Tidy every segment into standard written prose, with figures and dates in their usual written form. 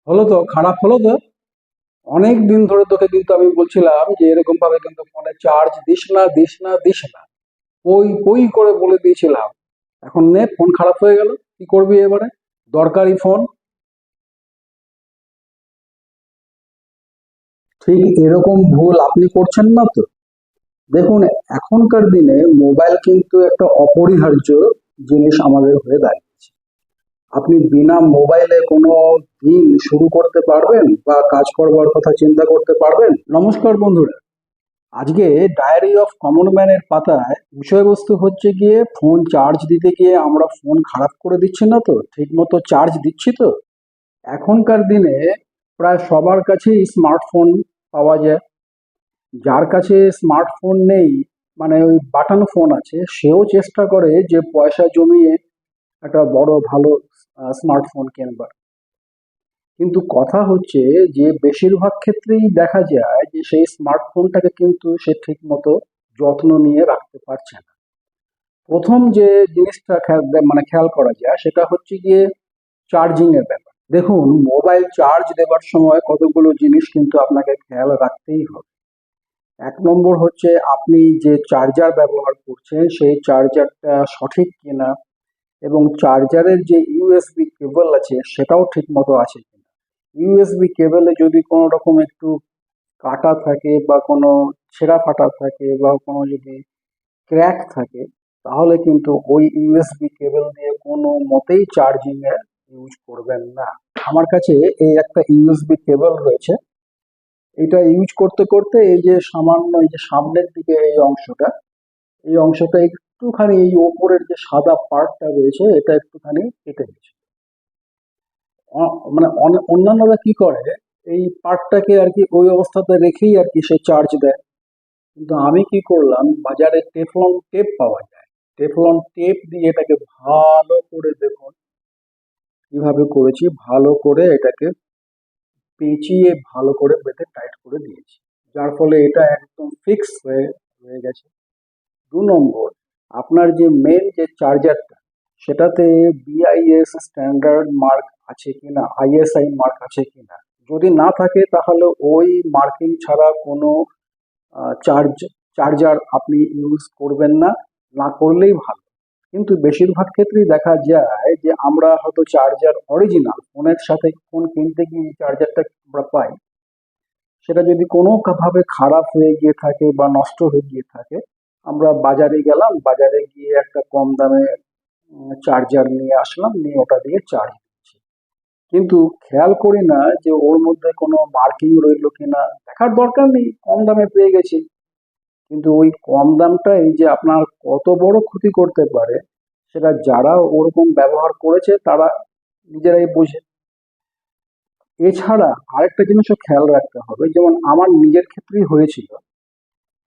হলো তো, খারাপ হলো তো। অনেক দিন ধরে তোকে কিন্তু আমি বলছিলাম যে এরকম ভাবে কিন্তু ফোনে চার্জ দিস না, দিস না, দিস না। পই পই করে বলে দিয়েছিলাম। এখন নে, ফোন খারাপ হয়ে গেল, কি করবি এবারে? দরকারি ফোন। ঠিক এরকম ভুল আপনি করছেন না তো? দেখুন, এখনকার দিনে মোবাইল কিন্তু একটা অপরিহার্য জিনিস আমাদের হয়ে দাঁড়িয়েছে। আপনি বিনা মোবাইলে কোনো দিন শুরু করতে পারবেন বা কাজ করবার কথা চিন্তা করতে পারবেন? নমস্কার বন্ধুরা। আজকে ডায়েরি অফ কমন ম্যানের পাতায় বিষয়বস্তু হচ্ছে গিয়ে ফোন চার্জ দিতে গিয়ে আমরা ফোন খারাপ করে দিচ্ছি না তো, ঠিক মতো চার্জ দিচ্ছি তো। এখনকার দিনে প্রায় সবার কাছেই স্মার্টফোন পাওয়া যায়। যার কাছে স্মার্টফোন নেই, মানে ওই বাটন ফোন আছে, সেও চেষ্টা করে যে পয়সা জমিয়ে একটা বড় ভালো স্মার্টফোন কিনবার। কিন্তু কথা হচ্ছে যে বেশিরভাগ ক্ষেত্রেই দেখা যায় যে সেই স্মার্টফোনটাকে কিন্তু সে ঠিক মতো যত্ন নিয়ে রাখতে পারছে না। প্রথম যে জিনিসটা খেয়াল করা যায় সেটা হচ্ছে গিয়ে চার্জিং এর ব্যাপার। দেখুন, মোবাইল চার্জ দেবার সময় কতগুলো জিনিস কিন্তু আপনাকে খেয়াল রাখতেই হবে। এক নম্বর হচ্ছে আপনি যে চার্জার ব্যবহার করছেন সেই চার্জারটা সঠিক কিনা, এবং চার্জারের যে ইউএসবি কেবল আছে সেটাও ঠিক মতো আছে কিনা। ইউএসবি কেবলে যদি কোনো রকম একটু কাটা থাকে বা কোনো ছেঁড়া ফাটা থাকে বা কোনো যদি ক্র্যাক থাকে, তাহলে কিন্তু ওই ইউএসবি কেবল দিয়ে কোনো মতেই চার্জিং এ ইউজ করবেন না। আমার কাছে এই একটা ইউএসবি কেবল রয়েছে। এটা ইউজ করতে করতে এই যে সামান্য এই যে সামনের দিকে এই অংশটা একটুখানি, এই ওপরের যে সাদা পার্টটা রয়েছে এটা একটুখানি কেটে গেছে। মানে অন্যান্যরা কি করে, এই পার্টটাকে আর কি ওই অবস্থাতে রেখেই আর কি সে চার্জ দেয়। কিন্তু আমি কি করলাম, বাজারে টেফলন টেপ পাওয়া যায়। টেফলন টেপ দিয়ে এটাকে ভালো করে, দেখুন কিভাবে করেছি, ভালো করে এটাকে পেঁচিয়ে ভালো করে বেঁধে টাইট করে দিয়েছি, যার ফলে এটা একদম ফিক্স হয়ে হয়ে গেছে। 2 নম্বর, আপনার যে মেন যে চার্জারটা, সেটাতে বিআইএস স্ট্যান্ডার্ড মার্ক আছে কিনা, আইএসআই মার্ক আছে কিনা। যদি না থাকে তাহলে ওই মার্কিং ছাড়া কোনো চার্জার আপনি ইউজ করবেন না, না করলেই ভালো। কিন্তু বেশিরভাগ ক্ষেত্রেই দেখা যায় যে আমরা হয়তো চার্জার অরিজিনাল ফোনের সাথে ফোন কিনতে গিয়ে চার্জারটা আমরা পাই, সেটা যদি কোনো ভাবে খারাপ হয়ে গিয়ে থাকে বা নষ্ট হয়ে গিয়ে থাকে, আমরা বাজারে গেলাম, বাজারে গিয়ে একটা কম দামে চার্জার নিয়ে আসলাম, নিয়ে ওটা দিয়ে চার্জ দিচ্ছি। কিন্তু খেয়াল করি না যে ওর মধ্যে কোনো মার্কিং রইলো কিনা। দেখার দরকার নেই, কম দামে পেয়ে গেছি। কিন্তু ওই কম দামটাই যে আপনার কত বড় ক্ষতি করতে পারে, সেটা যারা ওরকম ব্যবহার করেছে তারা নিজেরাই বোঝে। এছাড়া আরেকটা জিনিসও খেয়াল রাখতে হবে, যেমন আমার নিজের ক্ষেত্রেই হয়েছিল।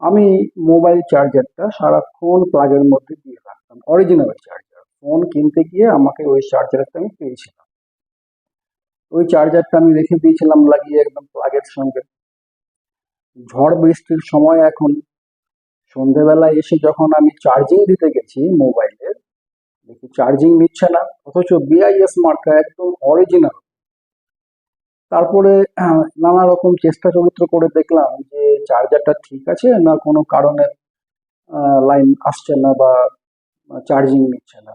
আমি মোবাইল চার্জারটা সারাক্ষণ প্লাগের মধ্যে দিয়ে রাখতাম, অরিজিনাল চার্জার। ফোন কিনতে গিয়ে আমাকে ওই চার্জারটা আমি পেয়েছিলাম। ওই চার্জারটা আমি রেখে দিয়েছিলাম লাগিয়ে একদম প্লাগের সঙ্গে। ঝড় বৃষ্টির সময় এখন সন্ধেবেলায় এসে যখন আমি চার্জিং দিতে গেছি মোবাইলের, দেখি চার্জিং নিচ্ছে না, অথচ বিআইএস মার্কা একদম অরিজিনাল। তারপরে নানা রকম চেষ্টা চরিত্র করে দেখলাম যে চার্জারটা ঠিক আছে না কোনো কারণে লাইন আসছে না বা চার্জিং নিচ্ছে না।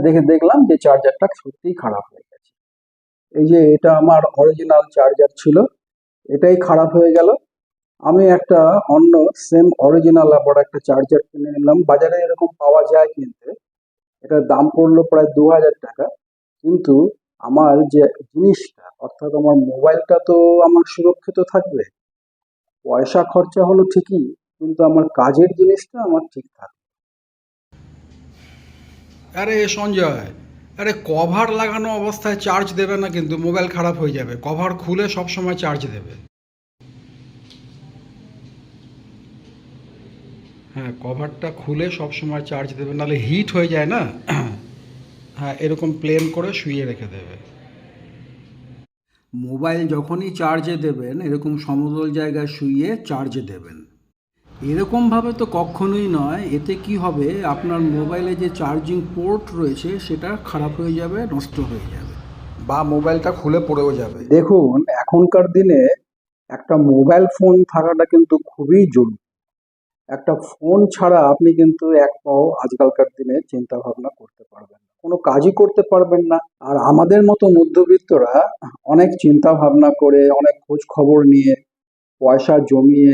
দেখে দেখলাম যে চার্জারটা সত্যিই খারাপ হয়ে গেছে। এই যে এটা আমার অরিজিনাল চার্জার ছিল, এটাই খারাপ হয়ে গেল। আমি একটা অন্য সেম অরিজিনাল আবার একটা চার্জার কিনে নিলাম, বাজারে এরকম পাওয়া যায় কিনতে। এটার দাম পড়লো প্রায় 2000 টাকা। কিন্তু আমার যে জিনিসটা, অর্থাৎ আমার মোবাইলটা তো আমার সুরক্ষিত থাকবে। পয়সা খরচা হলো ঠিকই, কিন্তু আমার কাজের জিনিসটা আমার ঠিক থাকবে। আরে সঞ্জয়, আরে কভার লাগানো অবস্থায় চার্জ দেবে না, কিন্তু মোবাইল খারাপ হয়ে যাবে। কভার খুলে সব সময় চার্জ দেবে। হ্যাঁ, কভারটা খুলে সব সময় চার্জ দেবে, নাহলে হিট হয়ে যায় না। হ্যাঁ, এরকম প্লেন করে শুইয়ে রেখে দেবে। মোবাইল যখনই চার্জে দেবেন এরকম সমতল জায়গায় শুইয়ে চার্জে দেবেন। এরকমভাবে তো কখনোই নয়। এতে কি হবে, আপনার মোবাইলে যে চার্জিং পোর্ট রয়েছে সেটা খারাপ হয়ে যাবে, নষ্ট হয়ে যাবে। বা মোবাইলটা খুলে পড়েও যাবে। দেখুন, এখনকার দিনে একটা মোবাইল ফোন থাকাটা কিন্তু খুবই জরুরি। একটা ফোন ছাড়া আপনি কিন্তু এক পাও আজকালকার দিনে চিন্তা ভাবনা করতে পারবেন না, কোনো কাজই করতে পারবেন না। আর আমাদের মতো মধ্যবিত্তরা অনেক চিন্তা ভাবনা করে, অনেক খোঁজ খবর নিয়ে, পয়সা জমিয়ে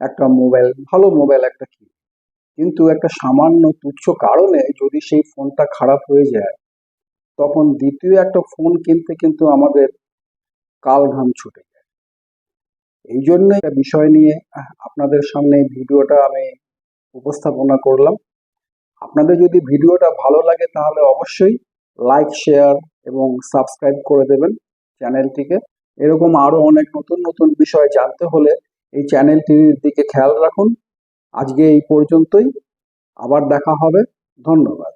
একটা মোবাইল, ভালো মোবাইল একটা কিনি। কিন্তু একটা সামান্য তুচ্ছ কারণে যদি সেই ফোনটা খারাপ হয়ে যায়, তখন দ্বিতীয় একটা ফোন কিনতে কিন্তু আমাদের কাল ঘাম ছুটে যায়। এই জন্য একটা বিষয় নিয়ে আপনাদের সামনে ভিডিওটা আমি উপস্থাপনা করলাম। আপনাদের যদি ভিডিওটা ভালো লাগে তাহলে অবশ্যই লাইক, শেয়ার এবং সাবস্ক্রাইব করে দেবেন চ্যানেলটিকে। এরকম আরো অনেক নতুন নতুন বিষয় জানতে হলে এই চ্যানেলটির দিকে খেয়াল রাখুন। আজকে এই পর্যন্তই, আবার দেখা হবে। ধন্যবাদ।